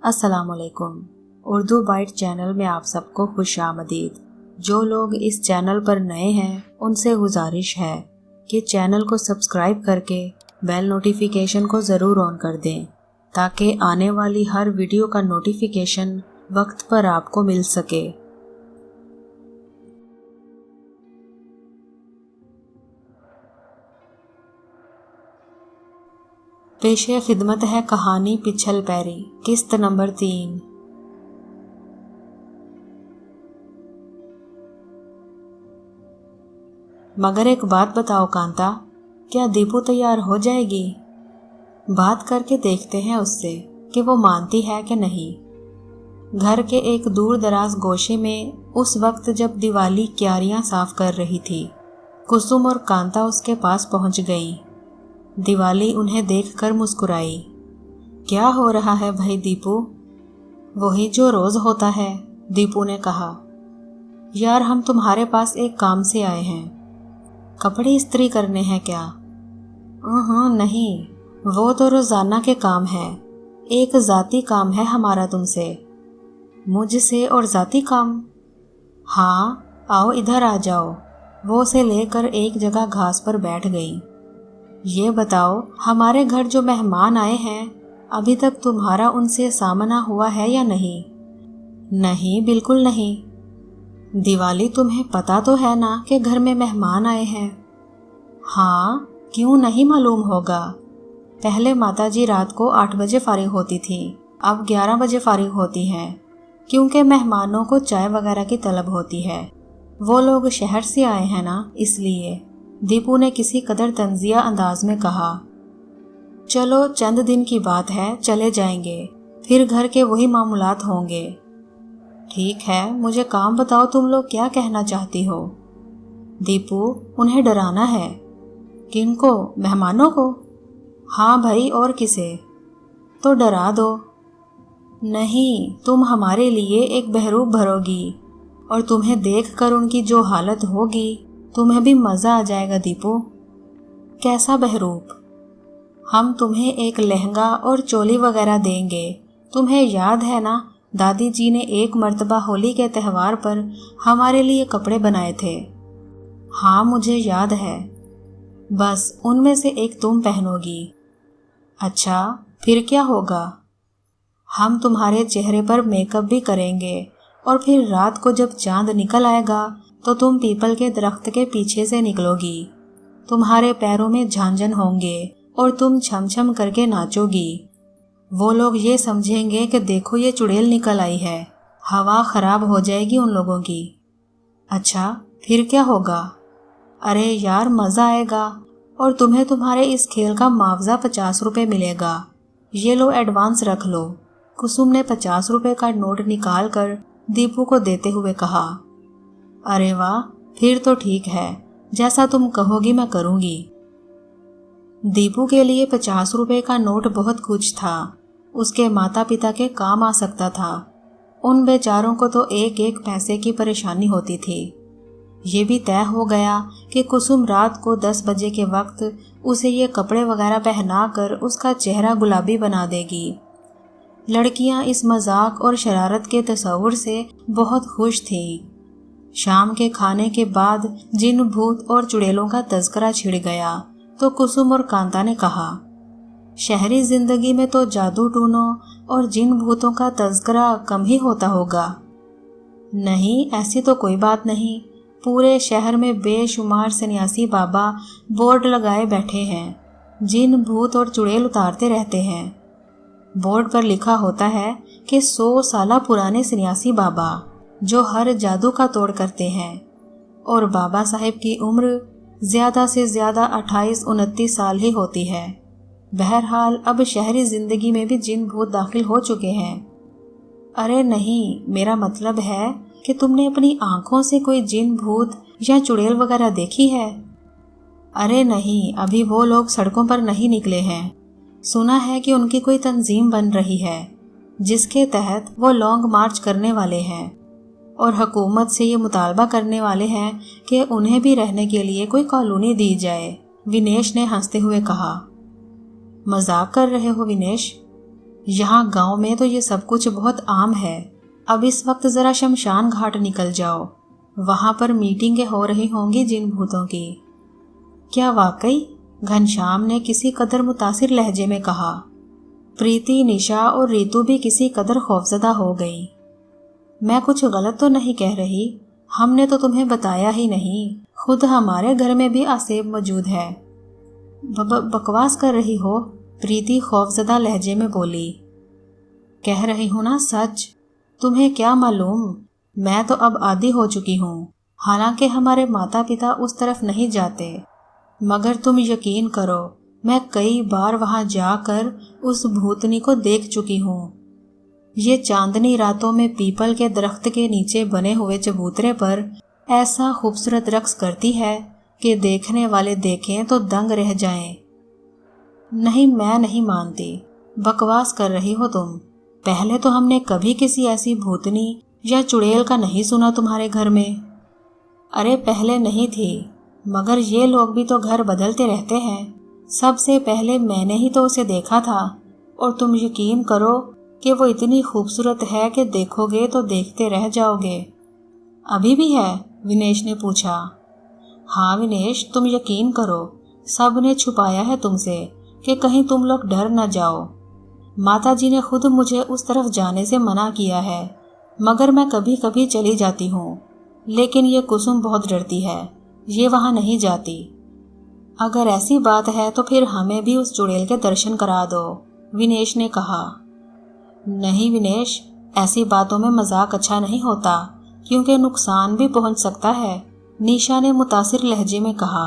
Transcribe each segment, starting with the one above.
अस्सलाम वालेकुम। Urdu bite channel में आप सबको खुश आमदीद। जो लोग इस चैनल पर नए हैं उनसे गुजारिश है कि चैनल को सब्सक्राइब करके बेल नोटिफिकेशन को ज़रूर ऑन कर दें ताकि आने वाली हर वीडियो का नोटिफिकेशन वक्त पर आपको मिल सके। पेशे खिदमत है कहानी पिछल पैरी, किस्त नंबर 3। मगर एक बात बताओ कांता, क्या दीपू तैयार हो जाएगी? बात करके देखते हैं उससे कि वो मानती है कि नहीं। घर के एक दूर दराज गोशे में उस वक्त जब दिवाली क्यारियां साफ कर रही थी, कुसुम और कांता उसके पास पहुंच गई। दिवाली उन्हें देखकर मुस्कुराई। क्या हो रहा है भाई दीपू? वही जो रोज होता है, दीपू ने कहा। यार हम तुम्हारे पास एक काम से आए हैं। कपड़े इस्त्री करने हैं क्या? नहीं, वो तो रोजाना के काम है। एक जाती काम है हमारा तुमसे। मुझसे और जाती काम? हाँ, आओ इधर आ जाओ। वो उसे लेकर एक जगह घास पर बैठ गई। ये बताओ, हमारे घर जो मेहमान आए हैं, अभी तक तुम्हारा उनसे सामना हुआ है या नहीं? नहीं, बिल्कुल नहीं। दिवाली तुम्हें पता तो है ना कि घर में मेहमान आए हैं? हाँ, क्यों नहीं मालूम होगा। पहले माताजी रात को 8 बजे फारिग होती थी, अब 11 बजे फारिग होती हैं, क्योंकि मेहमानों को चाय वगैरह की तलब होती है। वो लोग शहर से आए हैं ना, इसलिए। दीपू ने किसी कदर तंजिया अंदाज में कहा। चलो चंद दिन की बात है, चले जाएंगे, फिर घर के वही मामूलात होंगे। ठीक है, मुझे काम बताओ, तुम लोग क्या कहना चाहती हो? दीपू, उन्हें डराना है। किनको? मेहमानों को? हाँ भाई, और किसे? तो डरा दो। नहीं, तुम हमारे लिए एक बहरूप भरोगी और तुम्हें देखकर उनकी जो हालत होगी, तुम्हें भी मज़ा आ जाएगा दीपू। कैसा बहरूप? हम तुम्हें एक लहंगा और चोली वगैरह देंगे। तुम्हें याद है ना, दादी जी ने एक मर्तबा होली के त्यौहार पर हमारे लिए कपड़े बनाए थे। हाँ, मुझे याद है। बस उनमें से एक तुम पहनोगी। अच्छा, फिर क्या होगा? हम तुम्हारे चेहरे पर मेकअप भी करेंगे और फिर रात को जब चांद निकल आएगा तो तुम पीपल के दरख्त के पीछे से निकलोगी। तुम्हारे पैरों में झांझन होंगे और तुम छम छम करके नाचोगी। वो लोग ये समझेंगे कि देखो ये चुड़ैल निकल आई है। हवा खराब हो जाएगी उन लोगों की। अच्छा, फिर क्या होगा? अरे यार, मज़ा आएगा और तुम्हें तुम्हारे इस खेल का मुआवजा 50 रुपये मिलेगा। ये लो, एडवांस रख लो। कुसुम ने 50 रुपये का नोट निकाल कर दीपू को देते हुए कहा। अरे वाह, फिर तो ठीक है, जैसा तुम कहोगी मैं करूँगी। दीपू के लिए 50 रुपये का नोट बहुत कुछ था। उसके माता पिता के काम आ सकता था। उन बेचारों को तो एक एक पैसे की परेशानी होती थी। ये भी तय हो गया कि कुसुम रात को 10 बजे के वक्त उसे ये कपड़े वगैरह पहना कर उसका चेहरा गुलाबी बना देगी। लड़कियां इस मजाक और शरारत के तस्वुर से बहुत खुश थीं। शाम के खाने के बाद जिन भूत और चुड़ैलों का तज़करा छिड़ गया तो कुसुम और कांता ने कहा, शहरी जिंदगी में तो जादू टूनों और जिन भूतों का तज़करा कम ही होता होगा। नहीं, ऐसी तो कोई बात नहीं। पूरे शहर में बेशुमार सन्यासी बाबा बोर्ड लगाए बैठे हैं, जिन भूत और चुड़ैल उतारते रहते हैं। बोर्ड पर लिखा होता है कि 100 साल पुराने सन्यासी बाबा जो हर जादू का तोड़ करते हैं, और बाबा साहिब की उम्र ज़्यादा से ज़्यादा 28-29 साल ही होती है। बहरहाल अब शहरी ज़िंदगी में भी जिन भूत दाखिल हो चुके हैं। अरे नहीं, मेरा मतलब है कि तुमने अपनी आंखों से कोई जिन भूत या चुड़ैल वगैरह देखी है? अरे नहीं, अभी वो लोग सड़कों पर नहीं निकले हैं। सुना है कि उनकी कोई तंजीम बन रही है जिसके तहत वो लॉन्ग मार्च करने वाले हैं और हुकूमत से ये मुतालबा करने वाले हैं कि उन्हें भी रहने के लिए कोई कॉलोनी दी जाए। विनेश ने हंसते हुए कहा। मजाक कर रहे हो विनेश? यहाँ गांव में तो ये सब कुछ बहुत आम है। अब इस वक्त जरा शमशान घाट निकल जाओ, वहां पर मीटिंगें हो रही होंगी जिन भूतों की। क्या वाकई? घनश्याम ने किसी कदर मुतासिर लहजे में कहा। प्रीति, निशा और रीतू भी किसी कदर खौफजदा हो गई। मैं कुछ गलत तो नहीं कह रही? हमने तो तुम्हें बताया ही नहीं। खुद हमारे घर में भी आसेब मौजूद है। बकवास कर रही हो? प्रीति खौफजदा लहजे में बोली। कह रही हूं ना सच। तुम्हें क्या मालूम, मैं तो अब आदी हो चुकी हूँ। हालांकि हमारे माता पिता उस तरफ नहीं जाते, मगर तुम यकीन करो, मैं कई बार वहां जाकर उस भूतनी को देख चुकी हूँ। ये चांदनी रातों में पीपल के दरख्त के नीचे बने हुए चबूतरे पर ऐसा खूबसूरत रक्स करती है कि देखने वाले देखें तो दंग रह जाएं। नहीं, मैं नहीं मानती। बकवास कर रही हो तुम। पहले तो हमने कभी किसी ऐसी भूतनी या चुड़ैल का नहीं सुना तुम्हारे घर में। अरे पहले नहीं थी, मगर ये लोग भी तो घर बदलते रहते हैं। सबसे पहले मैंने ही तो उसे देखा था, और तुम यकीन करो कि वो इतनी खूबसूरत है कि देखोगे तो देखते रह जाओगे। अभी भी है? विनेश ने पूछा। हाँ विनेश, तुम यकीन करो, सब ने छुपाया है तुमसे कि कहीं तुम लोग डर न जाओ। माता जी ने खुद मुझे उस तरफ जाने से मना किया है, मगर मैं कभी कभी चली जाती हूँ। लेकिन ये कुसुम बहुत डरती है, ये वहाँ नहीं जाती। अगर ऐसी बात है तो फिर हमें भी उस चुड़ैल के दर्शन करा दो, विनेश ने कहा। नहीं विनेश, ऐसी बातों में मजाक अच्छा नहीं होता, क्योंकि नुकसान भी पहुंच सकता है, निशा ने मुतासिर लहजे में कहा।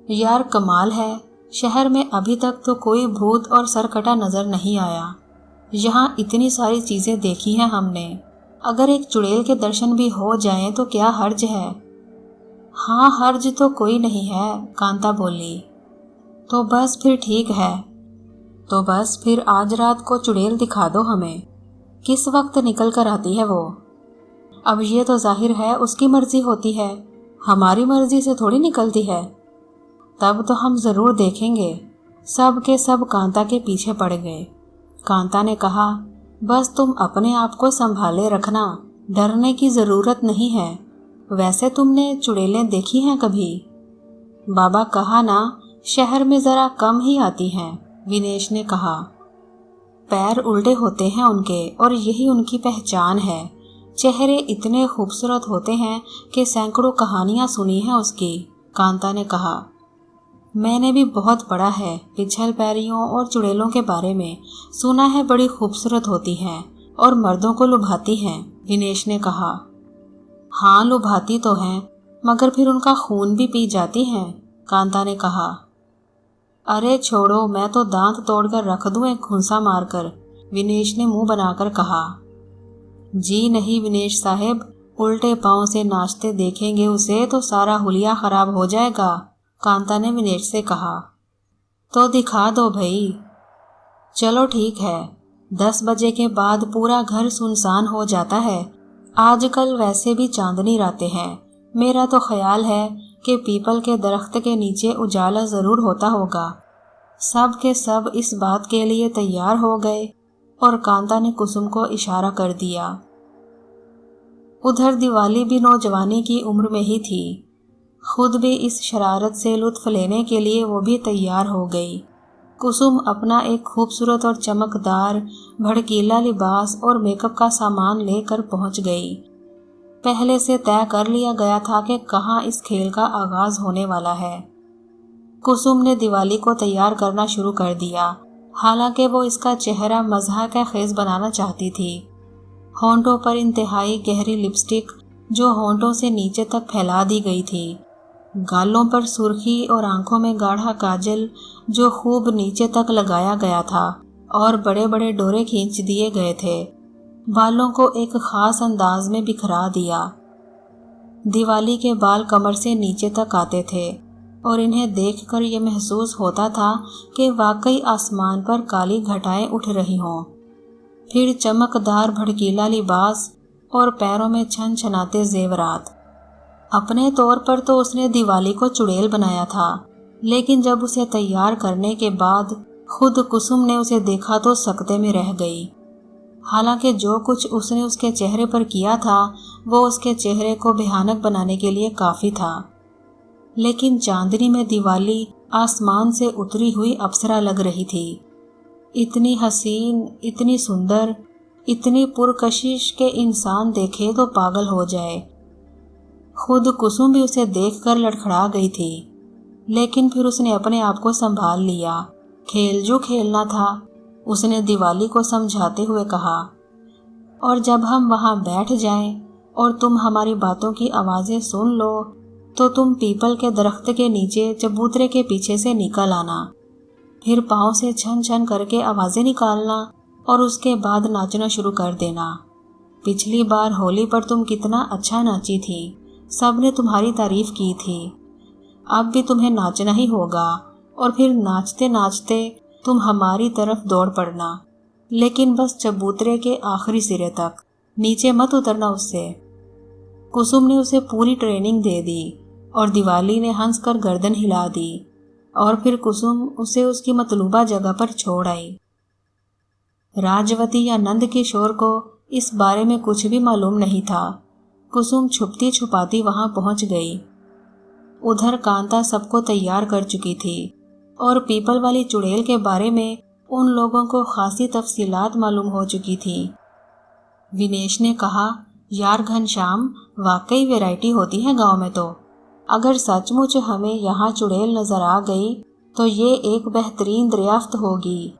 यार कमाल है, शहर में अभी तक तो कोई भूत और सरकटा नजर नहीं आया। यहाँ इतनी सारी चीजें देखी हैं हमने, अगर एक चुड़ैल के दर्शन भी हो जाएं तो क्या हर्ज है? हाँ, हर्ज तो कोई नहीं है, कांता बोली। तो बस फिर ठीक है। तो बस फिर आज रात को चुड़ैल दिखा दो हमें। किस वक्त निकल कर आती है वो? अब ये तो जाहिर है उसकी मर्जी होती है, हमारी मर्जी से थोड़ी निकलती है। तब तो हम जरूर देखेंगे। सब के सब कांता के पीछे पड़ गए। कांता ने कहा, बस तुम अपने आप को संभाले रखना, डरने की जरूरत नहीं है। वैसे तुमने चुड़ैलें देखी हैं कभी? बाबा कहा ना, शहर में जरा कम ही आती हैं, विनेश ने कहा। पैर उल्टे होते हैं उनके, और यही उनकी पहचान है। चेहरे इतने खूबसूरत होते हैं कि सैकड़ों कहानियां सुनी हैं उसकी, कांता ने कहा। मैंने भी बहुत पढ़ा है पिछल पैरियों और चुड़ैलों के बारे में, सुना है बड़ी खूबसूरत होती हैं और मर्दों को लुभाती हैं, विनेश ने कहा। हाँ लुभाती तो हैं, मगर फिर उनका खून भी पी जाती हैं, कांता ने कहा। अरे छोड़ो, मैं तो दांत तोड़कर रख दूं एक घुंसा मारकर, विनेश ने मुंह बनाकर कहा। जी नहीं विनेश साहब, उल्टे पांव से नाचते देखेंगे उसे तो सारा हुलिया खराब हो जाएगा, कांता ने विनेश से कहा। तो दिखा दो भाई। चलो ठीक है। 10 बजे के बाद पूरा घर सुनसान हो जाता है। आजकल वैसे भी चांदनी रातें हैं। मेरा तो ख्याल है कि पीपल के दरख्त के नीचे उजाला जरूर होता होगा। सब के सब इस बात के लिए तैयार हो गए और कांता ने कुसुम को इशारा कर दिया। उधर दिवाली भी नौजवानी की उम्र में ही थी। खुद भी इस शरारत से लुत्फ लेने के लिए वो भी तैयार हो गई। कुसुम अपना एक खूबसूरत और चमकदार भड़कीला लिबास और मेकअप का सामान लेकर पहुंच गई। पहले से तय कर लिया गया था कि कहाँ इस खेल का आगाज होने वाला है। कुसुम ने दिवाली को तैयार करना शुरू कर दिया, हालांकि वो इसका चेहरा मज़ाक खेज बनाना चाहती थी। होंठों पर इंतहाई गहरी लिपस्टिक जो होंठों से नीचे तक फैला दी गई थी, गालों पर सुर्खी और आंखों में गाढ़ा काजल जो खूब नीचे तक लगाया गया था और बड़े बड़े डोरे खींच दिए गए थे, बालों को एक खास अंदाज में बिखरा दिया। दिवाली के बाल कमर से नीचे तक आते थे और इन्हें देखकर ये महसूस होता था कि वाकई आसमान पर काली घटाएं उठ रही हों। फिर चमकदार भड़कीला लिबास और पैरों में छन छनाते जेवरात। अपने तौर पर तो उसने दिवाली को चुड़ैल बनाया था, लेकिन जब उसे तैयार करने के बाद खुद कुसुम ने उसे देखा तो सकते में रह गई। हालांकि जो कुछ उसने उसके चेहरे पर किया था वो उसके चेहरे को भयानक बनाने के लिए काफी था, लेकिन चांदनी में दिवाली आसमान से उतरी हुई अप्सरा लग रही थी। इतनी हसीन, इतनी सुंदर, इतनी पुरकशिश के इंसान देखे तो पागल हो जाए। खुद कुसुम भी उसे देखकर लड़खड़ा गई थी, लेकिन फिर उसने अपने आप को संभाल लिया। खेल जो खेलना था, उसने दिवाली को समझाते हुए कहा, और जब हम वहां बैठ जाएं और तुम हमारी बातों की आवाजें सुन लो तो तुम पीपल के दरख्त के नीचे चबूतरे के पीछे से निकल आना। फिर पाँव से छन छन करके आवाजें निकालना और उसके बाद नाचना शुरू कर देना। पिछली बार होली पर तुम कितना अच्छा नाची थी, सबने तुम्हारी तारीफ की थी। अब भी तुम्हें नाचना ही होगा और फिर नाचते नाचते तुम हमारी तरफ दौड़ पड़ना, लेकिन बस चबूतरे के आखिरी सिरे तक, नीचे मत उतरना उससे। कुसुम ने उसे पूरी ट्रेनिंग दे दी और दिवाली ने हंसकर गर्दन हिला दी और फिर कुसुम उसे उसकी मतलूबा जगह पर छोड़ आई। राजवती या नंद किशोर को इस बारे में कुछ भी मालूम नहीं था। कुसुम छुपती छुपाती वहां पहुंच गई। उधर कांता सबको तैयार कर चुकी थी और पीपल वाली चुड़ैल के बारे में उन लोगों को खासी तफसीलात मालूम हो चुकी थी। विनेश ने कहा, यार घनश्याम, वाकई वैरायटी होती है गांव में तो। अगर सचमुच हमें यहाँ चुड़ैल नजर आ गई तो ये एक बेहतरीन दरियाफ्त होगी।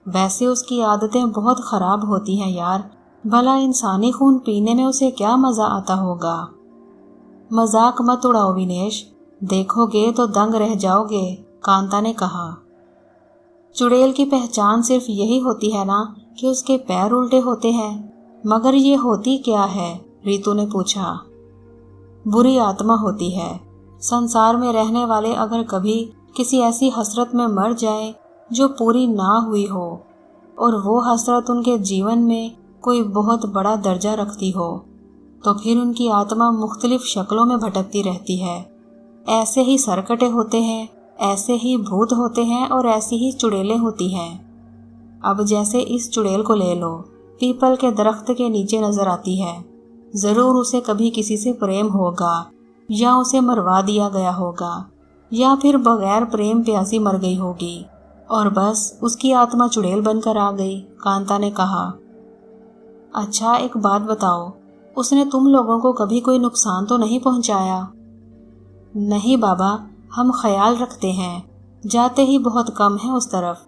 वैसे उसकी आदतें बहुत खराब होती हैं यार, भला इंसानी खून पीने में उसे क्या मजा आता होगा। मजाक मत उड़ाओ विनेश, देखोगे तो दंग रह जाओगे, कांता ने कहा। चुड़ैल की पहचान सिर्फ यही होती है ना कि उसके पैर उल्टे होते हैं, मगर ये होती क्या है? रीतू ने पूछा। बुरी आत्मा होती है। संसार में रहने वाले अगर कभी किसी ऐसी हसरत में मर जाए जो पूरी ना हुई हो और वो हसरत उनके जीवन में कोई बहुत बड़ा दर्जा रखती हो, तो फिर उनकी आत्मा मुख्तलिफ शक्लों में भटकती रहती है। ऐसे ही सरकटे होते हैं, ऐसे ही भूत होते हैं और ऐसी ही चुड़ैलें होती हैं। अब जैसे इस चुड़ैल को ले लो, पीपल के दरख्त के नीचे नजर आती है। जरूर उसे कभी किसी से प्रेम होगा, या उसे मरवा दिया गया होगा, या फिर बगैर प्रेम प्यासी मर गई होगी और बस उसकी आत्मा चुड़ैल बनकर आ गई, कांता ने कहा। अच्छा एक बात बताओ, उसने तुम लोगों को कभी कोई नुकसान तो नहीं पहुंचाया? नहीं बाबा, हम ख्याल रखते हैं, जाते ही बहुत कम है उस तरफ।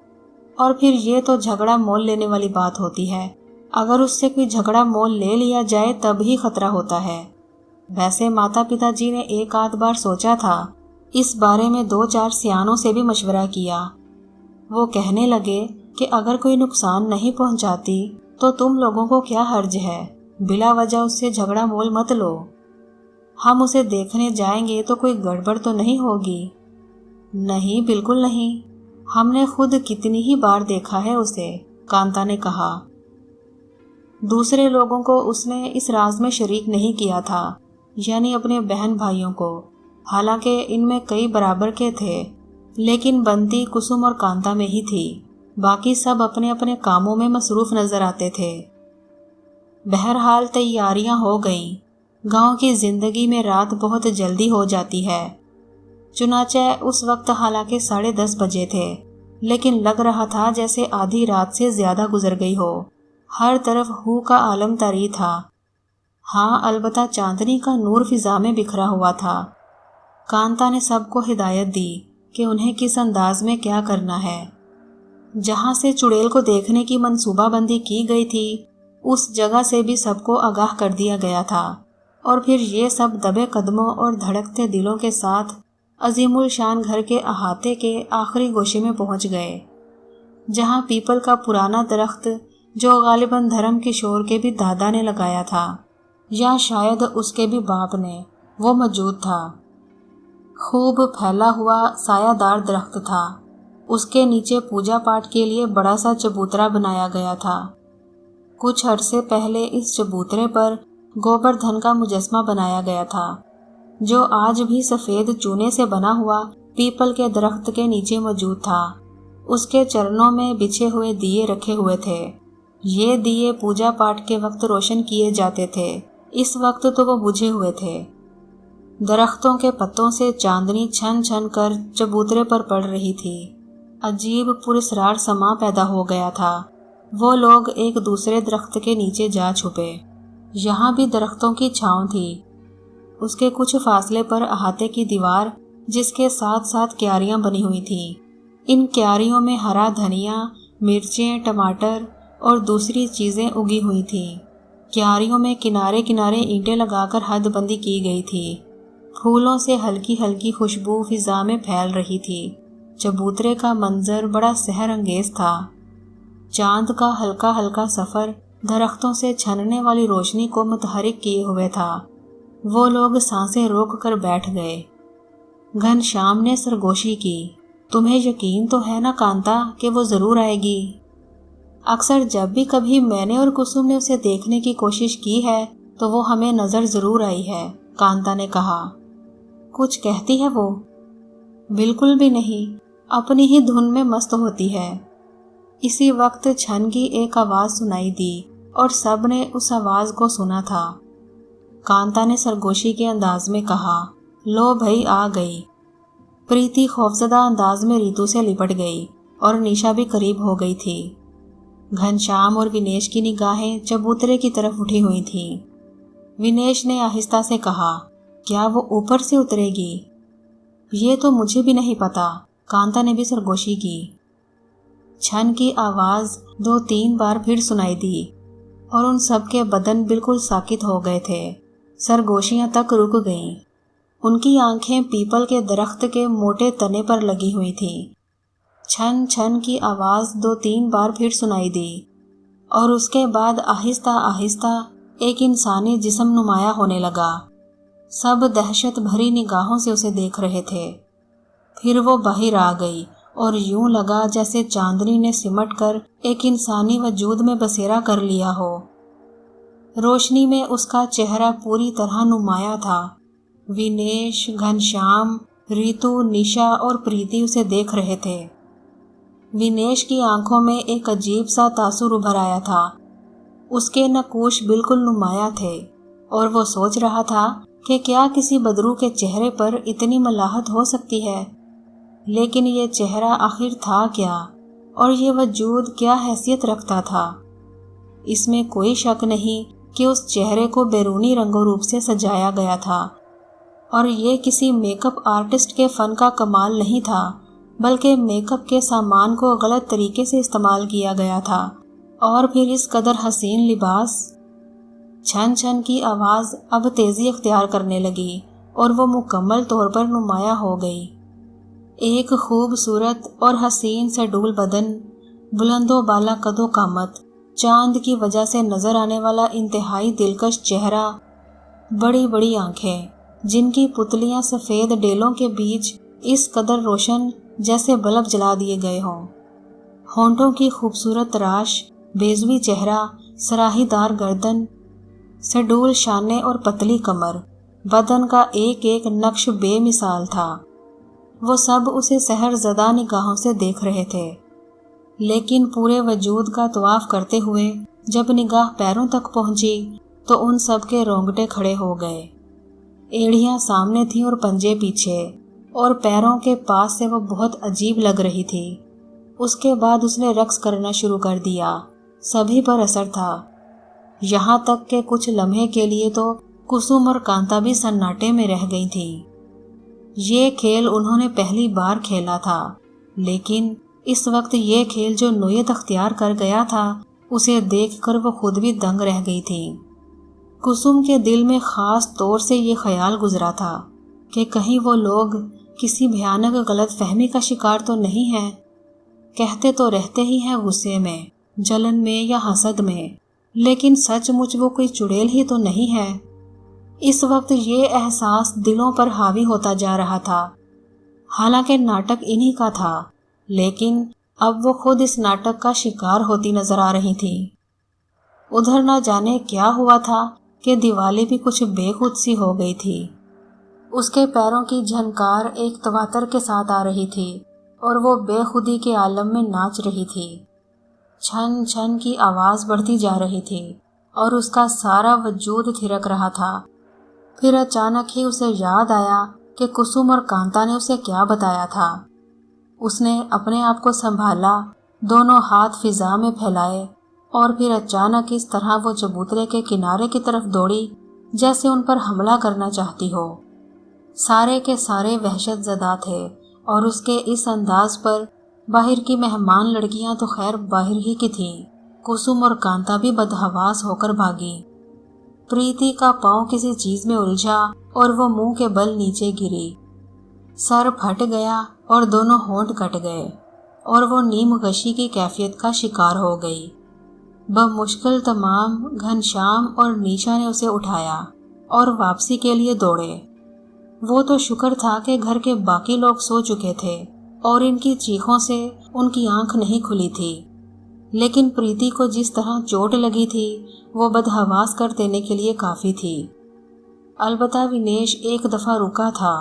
और फिर ये तो झगड़ा मोल लेने वाली बात होती है। अगर उससे कोई झगड़ा मोल ले लिया जाए तब ही खतरा होता है। वैसे माता पिता जी ने एक आध बार सोचा था, इस बारे में 2-4 सियानों से भी मशवरा किया। वो कहने लगे कि अगर कोई नुकसान नहीं पहुंचाती तो तुम लोगों को क्या हर्ज है, बिला वजह उससे झगड़ा मोल मत लो। हम उसे देखने जाएंगे तो कोई गड़बड़ तो नहीं होगी? नहीं, बिल्कुल नहीं, हमने खुद कितनी ही बार देखा है उसे, कांता ने कहा। दूसरे लोगों को उसने इस राज में शरीक नहीं किया था, यानी अपने बहन भाइयों को। हालांकि इनमें कई बराबर के थे, लेकिन बनती कुसुम और कांता में ही थी। बाकी सब अपने अपने कामों में मसरूफ नजर आते थे। बहरहाल तैयारियां हो गईं। गांव की जिंदगी में रात बहुत जल्दी हो जाती है। चुनाचे उस वक्त हालांकि 10:30 बजे थे, लेकिन लग रहा था जैसे आधी रात से ज्यादा गुजर गई हो। हर तरफ हू का आलम तारी था। हाँ, अलबत्ता चांदनी का नूर फिजा में बिखरा हुआ था। कांता ने सबको हिदायत दी कि उन्हें किस अंदाज में क्या करना है। जहां से चुड़ैल को देखने की मंसूबाबंदी की गई थी, उस जगह से भी सबको आगाह कर दिया गया था। और फिर ये सब दबे कदमों और धड़कते दिलों के साथ अजीमुल शान घर के अहाते के आखिरी गोशे में पहुंच गए, जहां पीपल का पुराना दरख्त, जो गालिबन धर्म किशोर के भी दादा ने लगाया था, या शायद उसके भी बाप ने, वो मौजूद था। खूब फैला हुआ सायादार दरख्त था। उसके नीचे पूजा पाठ के लिए बड़ा सा चबूतरा बनाया गया था। कुछ अरसे पहले इस चबूतरे पर गोवर्धन का मुजस्मा बनाया गया था, जो आज भी सफेद चूने से बना हुआ पीपल के दरख्त के नीचे मौजूद था। اس کے چرنوں میں بچھے ہوئے دیے رکھے ہوئے تھے۔ یہ دیے پوجا پاٹ کے وقت روشن کیے جاتے تھے، اس وقت تو وہ بجھے ہوئے تھے۔ درختوں کے پتوں سے چاندنی چھن چھن کر چبوترے پر پڑ رہی تھی۔ عجیب پراسرار سما پیدا ہو گیا تھا۔ وہ لوگ ایک دوسرے درخت کے نیچے جا چھپے۔ یہاں بھی درختوں کی چھاؤں تھی۔ اس کے کچھ فاصلے پر احاطے کی دیوار جس کے ساتھ ساتھ کیاریاں بنی ہوئی تھیں۔ ان کیاریوں میں ہرا دھنیا، مرچیں، ٹماٹر اور دوسری چیزیں اگی ہوئی تھیں۔ کیاریوں میں کنارے کنارے اینٹیں لگا کر حد بندی کی گئی تھی۔ پھولوں سے ہلکی ہلکی خوشبو فضا میں پھیل رہی تھی۔ چبوترے کا منظر بڑا سحر انگیز تھا۔ چاند کا ہلکا ہلکا سفر درختوں سے چھننے والی روشنی کو متحرک کیے ہوئے تھا۔ وہ لوگ سانسیں روک کر بیٹھ گئے۔ گھنشیام نے سرگوشی کی، تمہیں یقین تو ہے نا کانتا کہ وہ ضرور آئے گی؟ اکثر جب بھی کبھی میں نے اور کسم نے اسے دیکھنے کی کوشش کی ہے تو وہ ہمیں نظر ضرور آئی ہے، کانتا نے کہا۔ کچھ کہتی ہے وہ؟ بالکل بھی نہیں، اپنی ہی دھن میں مست ہوتی ہے۔ اسی وقت چھن کی ایک آواز سنائی دی اور سب نے اس آواز کو سنا تھا۔ کانتا نے سرگوشی کے انداز میں کہا، لو بھائی آ گئی۔ پریتی خوفزدہ انداز میں ریتو سے لپٹ گئی اور نیشا بھی قریب ہو گئی تھی۔ گھنشیام اور ونیش کی نگاہیں چبوترے کی طرف اٹھی ہوئی تھیں۔ ونیش نے آہستہ سے کہا، کیا وہ اوپر سے اترے گی؟ یہ تو مجھے بھی نہیں پتا، کانتا نے بھی سرگوشی کی۔ چھن کی آواز 2-3 بار پھر سنائی دی اور ان سب کے بدن بالکل ساکت ہو گئے تھے۔ سرگوشیاں تک رک گئیں۔ ان کی آنکھیں پیپل کے درخت کے موٹے تنے پر لگی ہوئی تھیں۔ چھن چھن کی آواز 2-3 بار پھر سنائی دی اور اس کے بعد آہستہ آہستہ ایک انسانی جسم نمایاں ہونے لگا۔ سب دہشت بھری نگاہوں سے اسے دیکھ رہے تھے۔ پھر وہ باہر آ گئی اور یوں لگا جیسے چاندنی نے سمٹ کر ایک انسانی وجود میں بسیرا کر لیا ہو۔ روشنی میں اس کا چہرہ پوری طرح نمایاں تھا۔ ونیش، گھنشیام، ریتو، نیشا اور پریتی اسے دیکھ رہے تھے۔ ونیش کی آنکھوں میں ایک عجیب سا تاثر ابھر آیا تھا۔ اس کے نقوش بالکل نمایاں تھے اور وہ سوچ رہا تھا کہ کیا کسی بدرو کے چہرے پر اتنی ملاحت ہو سکتی ہے؟ لیکن یہ چہرہ آخر تھا کیا اور یہ وجود کیا حیثیت رکھتا تھا؟ اس میں کوئی شک نہیں کہ اس چہرے کو بیرونی رنگ و روپ سے سجایا گیا تھا، اور یہ کسی میک اپ آرٹسٹ کے فن کا کمال نہیں تھا، بلکہ میک اپ کے سامان کو غلط طریقے سے استعمال کیا گیا تھا، اور پھر اس قدر حسین لباس۔ چھن چھن کی آواز اب تیزی اختیار کرنے لگی اور وہ مکمل طور پر نمایاں ہو گئی۔ ایک خوبصورت اور حسین سڈول بدن، بلند و بالا قد و قامت، چاند کی وجہ سے نظر آنے والا انتہائی دلکش چہرہ، بڑی بڑی آنکھیں جن کی پتلیاں سفید ڈیلوں کے بیچ اس قدر روشن جیسے بلب جلا دیے گئے ہوں، ہونٹوں کی خوبصورت تراش، بیضوی چہرہ، سراہی دار گردن، سڈول شانے اور پتلی کمر، بدن کا ایک ایک نقش بے مثال تھا۔ وہ سب اسے سحر زدہ نگاہوں سے دیکھ رہے تھے، لیکن پورے وجود کا طواف کرتے ہوئے جب نگاہ پیروں تک پہنچی تو ان سب کے رونگٹے کھڑے ہو گئے۔ ایڑیاں سامنے تھیں اور پنجے پیچھے، اور پیروں کے پاس سے وہ بہت عجیب لگ رہی تھی۔ اس کے بعد اس نے رقص کرنا شروع کر دیا۔ سبھی پر اثر تھا، یہاں تک کہ کچھ لمحے کے لیے تو کسم اور کانتا بھی سناٹے میں رہ گئی تھیں۔ یہ کھیل انہوں نے پہلی بار کھیلا تھا، لیکن اس وقت یہ کھیل جو نوعیت اختیار کر گیا تھا اسے دیکھ کر وہ خود بھی دنگ رہ گئی تھی۔ کسم کے دل میں خاص طور سے یہ خیال گزرا تھا کہ کہیں وہ لوگ کسی بھیانک غلط فہمی کا شکار تو نہیں ہیں۔ کہتے تو رہتے ہی ہیں غصے میں، جلن میں یا حسد میں، لیکن سچ مچ وہ کوئی چڑیل ہی تو نہیں ہے۔ اس وقت یہ احساس دلوں پر حاوی ہوتا جا رہا تھا۔ حالانکہ ناٹک انہی کا تھا، لیکن اب وہ خود اس ناٹک کا شکار ہوتی نظر آ رہی تھی۔ ادھر نہ جانے کیا ہوا تھا کہ دیوالی بھی کچھ بے خود سی ہو گئی تھی۔ اس کے پیروں کی جھنکار ایک تواتر کے ساتھ آ رہی تھی और वो बेखुदी के आलम में नाच रही थी। छन छन की आवाज़ बढ़ती जा रही थी और उसका सारा वजूद थिरक रहा था। फिर अचानक ही उसे याद आया कि कुसुम और कांता ने उसे क्या बताया था। उसने अपने आप को संभाला, दोनों हाथ फिजा में फैलाए और फिर अचानक इस तरह वो चबूतरे के किनारे की तरफ दौड़ी जैसे उन पर हमला करना चाहती हो। सारे के सारे वहशतज़दा थे और उसके इस अंदाज पर बाहर की मेहमान लड़कियां तो खैर बाहर ही की थीं, कुसुम और कांता भी बदहवास होकर भागी। प्रीति का पांव किसी चीज में उलझा और वो मुंह के बल नीचे गिरी। सर फट गया और दोनों होंठ कट गए और वो नीम गशी की कैफियत का शिकार हो गई। बमुश्किल तमाम घनश्याम और निशा ने उसे उठाया और वापसी के लिए दौड़े। वो तो शुक्र था कि घर के बाकी लोग सो चुके थे और इनकी चीखों से उनकी आंख नहीं खुली थी, लेकिन प्रीति को जिस तरह चोट लगी थी वो बदहवास कर देने के लिए काफी थी। अलबत्ता विनेश एक दफा रुका था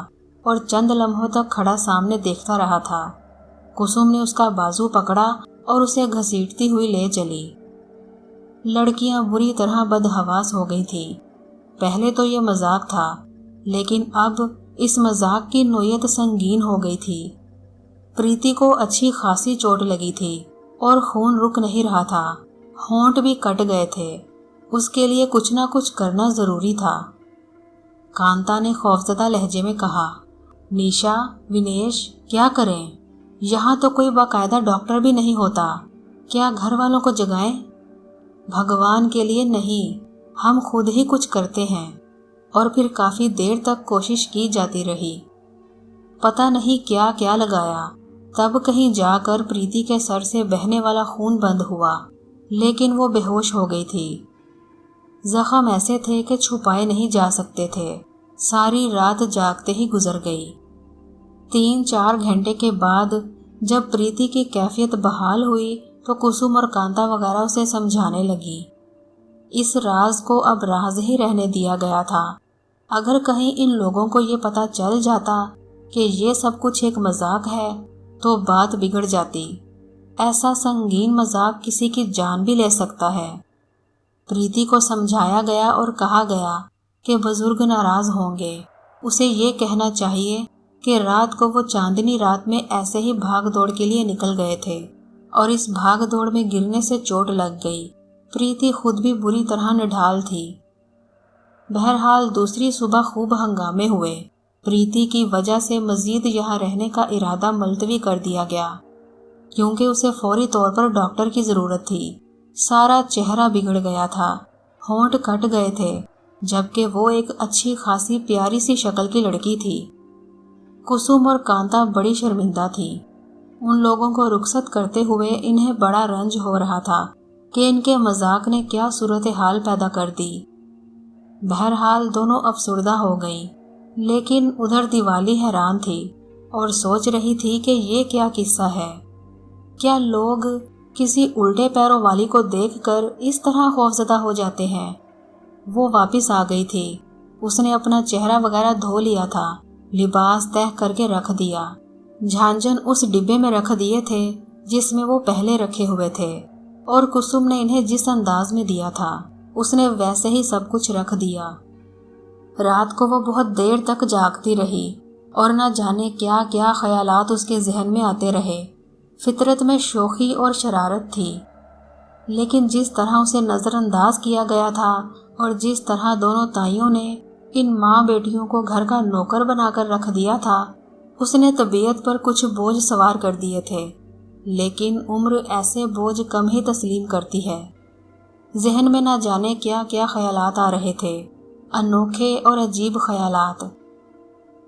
और चंद लम्हों तक खड़ा सामने देखता रहा था। कुसुम ने उसका बाजू पकड़ा और उसे घसीटती हुई ले चली। लड़कियां बुरी तरह बदहवास हो गई थी। पहले तो ये मजाक था, लेकिन अब इस मजाक की नोयत संगीन हो गई थी। प्रीति को अच्छी खासी चोट लगी थी और खून रुक नहीं रहा था, होंठ भी कट गए थे। उसके लिए कुछ ना कुछ करना जरूरी था। कांता ने खौफजदा लहजे में कहा, निशा, विनेश, क्या करें? यहाँ तो कोई बाकायदा डॉक्टर भी नहीं होता, क्या घर वालों को जगाएं? भगवान के लिए नहीं, हम खुद ही कुछ करते हैं। और फिर काफी देर तक कोशिश की जाती रही। पता नहीं क्या क्या लगाया, तब कहीं जाकर प्रीति के सर से बहने वाला खून बंद हुआ, लेकिन वो बेहोश हो गई थी। जख्म ऐसे थे कि छुपाए नहीं जा सकते थे। सारी रात जागते ही गुजर गई। 3-4 घंटे के बाद जब प्रीति की कैफियत बहाल हुई तो कुसुम और कांता वगैरह उसे समझाने लगी। इस राज को अब राज ही रहने दिया गया था। अगर कहीं इन लोगों को ये पता चल जाता कि ये सब कुछ एक मजाक है तो बात बिगड़ जाती। ऐसा संगीन मजाक किसी की जान भी ले सकता है। प्रीति को समझाया गया और कहा गया कि बुजुर्ग नाराज होंगे, उसे ये कहना चाहिए कि रात को वो चांदनी रात में ऐसे ही भाग दौड़ के लिए निकल गए थे और इस भाग दौड़ में गिरने से चोट लग गई। प्रीति खुद भी बुरी तरह निढाल थी। बहरहाल दूसरी सुबह खूब हंगामे हुए। प्रीति की वजह से मजीद यहाँ रहने का इरादा मुलतवी कर दिया गया, क्योंकि उसे फौरी तौर पर डॉक्टर की ज़रूरत थी। सारा चेहरा बिगड़ गया था, होंठ कट गए थे, जबकि वो एक अच्छी खासी प्यारी सी शक्ल की लड़की थी। कुसुम और कांता बड़ी शर्मिंदा थी। उन लोगों को रुखसत करते हुए इन्हें बड़ा रंज हो रहा था कि इनके मजाक ने क्या सूरत हाल पैदा कर दी। बहरहाल दोनों अफसुर्दा हो गई, लेकिन उधर दिवाली हैरान थी और सोच रही थी कि ये क्या किस्सा है। क्या लोग किसी उल्टे पैरों वाली को देखकर इस तरह खौफजदा हो जाते हैं? वो वापस आ गई थी। उसने अपना चेहरा वगैरह धो लिया था, लिबास तह करके रख दिया। झांझन उस डिब्बे में रख दिए थे जिसमें वो पहले रखे हुए थे, और कुसुम ने इन्हें जिस अंदाज में दिया था उसने वैसे ही सब कुछ रख दिया। रात को वो बहुत देर तक जागती रही और न जाने क्या क्या ख्यालात उसके जहन में आते रहे। फितरत में शोखी और शरारत थी, लेकिन जिस तरह उसे नज़रअंदाज किया गया था और जिस तरह दोनों ताइयों ने इन माँ बेटियों को घर का नौकर बनाकर रख दिया था, उसने तबीयत पर कुछ बोझ सवार कर दिए थे। लेकिन उम्र ऐसे बोझ कम ही तस्लीम करती है। जहन में न जाने क्या क्या ख्यालात आ रहे थे, अनोखे और अजीब ख्यालात।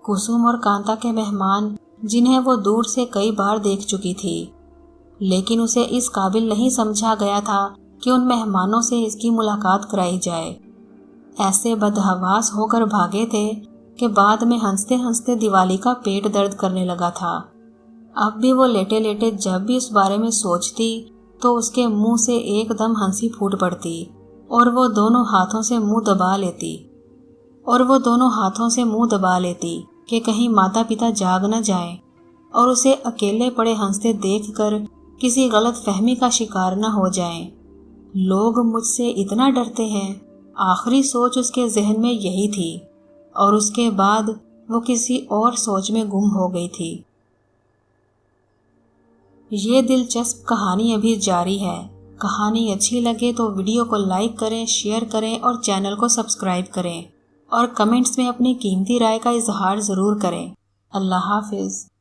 कुसुम और कांता के मेहमान, जिन्हें वो दूर से कई बार देख चुकी थी, लेकिन उसे इस काबिल नहीं समझा गया था कि उन मेहमानों से इसकी मुलाकात कराई जाए। ऐसे बदहवास होकर भागे थे कि बाद में हंसते हंसते दिवाली का पेट दर्द करने लगा था। अब भी वो लेटे लेटे जब भी इस बारे में सोचती तो उसके मुंह से एकदम हंसी फूट पड़ती और वो दोनों हाथों से मुंह दबा लेती कि कहीं माता पिता जाग न जाएं اور اسے اکیلے پڑے ہنستے دیکھ کر کسی غلط فہمی کا شکار نہ ہو جائیں۔ لوگ مجھ سے اتنا ڈرتے ہیں، آخری سوچ اس کے ذہن میں یہی تھی، اور اس کے بعد وہ کسی اور سوچ میں گم ہو گئی تھی۔ یہ دلچسپ کہانی ابھی جاری ہے۔ کہانی اچھی لگے تو ویڈیو کو لائک کریں، شیئر کریں اور چینل کو سبسکرائب کریں، اور کمنٹس میں اپنی قیمتی رائے کا اظہار ضرور کریں۔ اللہ حافظ۔